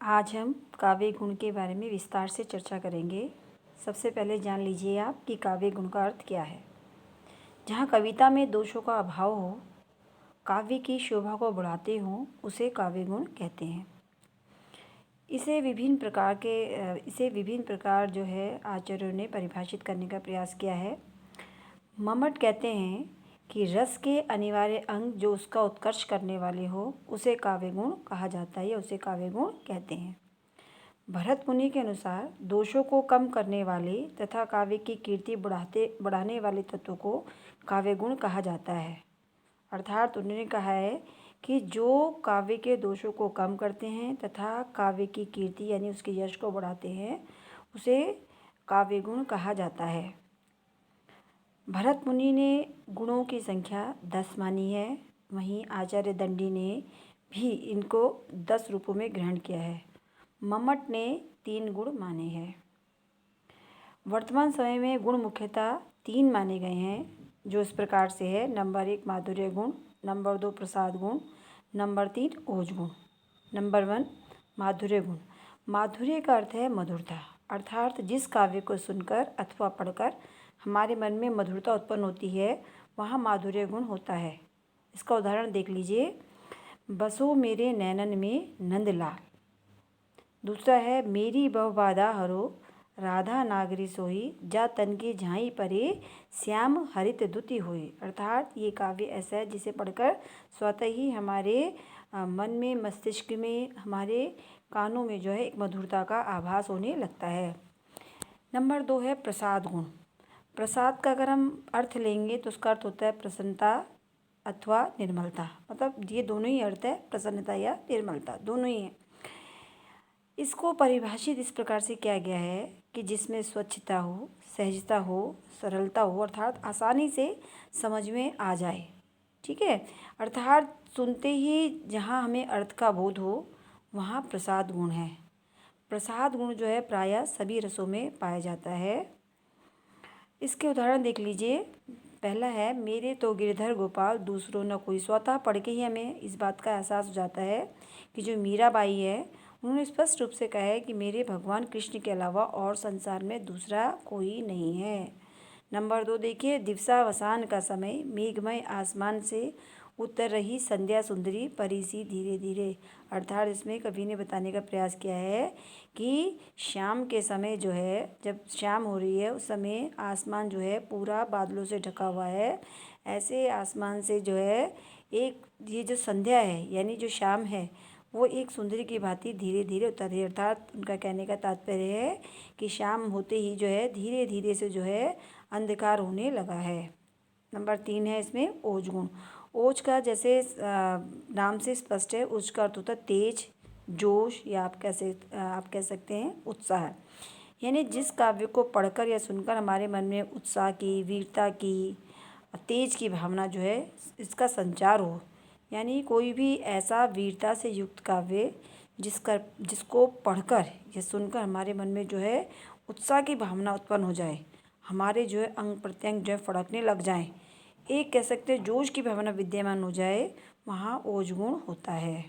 आज हम काव्य गुण के बारे में विस्तार से चर्चा करेंगे। सबसे पहले जान लीजिए आप कि काव्य गुण का अर्थ क्या है। जहाँ कविता में दोषों का अभाव हो, काव्य की शोभा को बढ़ाते हों, उसे काव्य गुण कहते हैं। इसे विभिन्न प्रकार जो है आचार्यों ने परिभाषित करने का प्रयास किया है। मम्मट कहते हैं कि रस के अनिवार्य अंग जो उसका उत्कर्ष करने वाले हो, उसे काव्य गुण कहा जाता है या उसे काव्य गुण कहते हैं। भरत मुनि के अनुसार दोषों को कम करने वाले तथा काव्य की कीर्ति बढ़ाने वाले तत्वों को काव्य गुण कहा जाता है। अर्थात उन्होंने कहा है कि जो काव्य के दोषों को कम करते हैं तथा काव्य की कीर्ति यानी उसके यश को बढ़ाते हैं, उसे काव्य गुण कहा जाता है। भरत मुनि ने गुणों की संख्या 10 मानी है। वहीं आचार्य दंडी ने भी इनको 10 रूपों में ग्रहण किया है। मम्मट ने 3 गुण माने हैं। वर्तमान समय में गुण मुख्यतः 3 माने गए हैं, जो इस प्रकार से है। नंबर 1 माधुर्य गुण, नंबर 2 प्रसाद गुण, नंबर 3 ओज गुण। नंबर 1 माधुर्य गुण। माधुर्य का अर्थ है मधुरता, अर्थात जिस काव्य को सुनकर अथवा पढ़कर हमारे मन में मधुरता उत्पन्न होती है, वहाँ माधुर्य गुण होता है। इसका उदाहरण देख लीजिए। बसो मेरे नैनन में नंदलाल। दूसरा है मेरी बहुबाधा हरो, राधा नागरी सोई, जा तन की झाई परे, श्याम हरित दुति हुई। अर्थात ये काव्य ऐसा है जिसे पढ़कर स्वतः ही हमारे मन में, मस्तिष्क में, हमारे कानों में जो है एक मधुरता का आभास होने लगता है। नंबर 2 है प्रसाद गुण। प्रसाद का अगर हम अर्थ लेंगे तो उसका अर्थ होता है प्रसन्नता अथवा निर्मलता। मतलब ये दोनों ही अर्थ है, प्रसन्नता या निर्मलता, दोनों ही हैं। इसको परिभाषित इस प्रकार से किया गया है कि जिसमें स्वच्छता हो, सहजता हो, सरलता हो, अर्थात आसानी से समझ में आ जाए। ठीक है, अर्थात सुनते ही जहाँ हमें अर्थ का बोध हो, वहाँ प्रसाद गुण है। प्रसाद गुण जो है प्रायः सभी रसों में पाया जाता है। इसके उदाहरण देख लीजिए। पहला है मेरे तो गिरधर गोपाल दूसरों न कोई। स्वतः पढ़ के ही हमें इस बात का एहसास हो जाता है कि जो मीराबाई है, उन्होंने स्पष्ट रूप से कहा है कि मेरे भगवान कृष्ण के अलावा और संसार में दूसरा कोई नहीं है। नंबर 2 देखिए, दिवसावसान का समय, मेघमय आसमान से उतर रही संध्या सुंदरी परी सी धीरे धीरे। अर्थात इसमें कवि ने बताने का प्रयास किया है कि शाम के समय जो है, जब शाम हो रही है, उस समय आसमान जो है पूरा बादलों से ढका हुआ है। ऐसे आसमान से जो है एक ये जो संध्या है यानी जो शाम है, वो एक सुंदरी की भांति धीरे धीरे उतर रही है। अर्थात उनका कहने का तात्पर्य है कि शाम होते ही जो है धीरे धीरे से जो है अंधकार होने लगा है। नंबर 3 है इसमें ओज गुण। ओज का जैसे नाम से स्पष्ट है, ओज का अर्थ होता है तेज, जोश, या आप कह सकते हैं उत्साह। यानी जिस काव्य को पढ़कर या सुनकर हमारे मन में उत्साह की, वीरता की, तेज की भावना जो है इसका संचार हो। यानी कोई भी ऐसा वीरता से युक्त काव्य जिसको पढ़कर या सुनकर हमारे मन में जो है उत्साह की भावना उत्पन्न हो जाए, हमारे जो है अंग प्रत्यंग जो है फड़कने लग जाएं, एक कह सकते हैं जोश की भावना विद्यमान हो जाए, वहाँ ओज गुण होता है।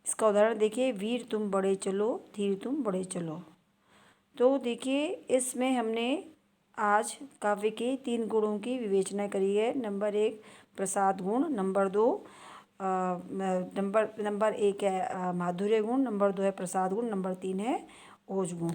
इसका उदाहरण देखिए, वीर तुम बड़े चलो, धीर तुम बड़े चलो। तो देखिए इसमें हमने आज काव्य के 3 गुणों की विवेचना करी है। नंबर 1 प्रसाद गुण, नंबर 2 नंबर 1 है माधुर्य गुण, नंबर 2 है प्रसाद गुण, नंबर 3 है ओज गुण।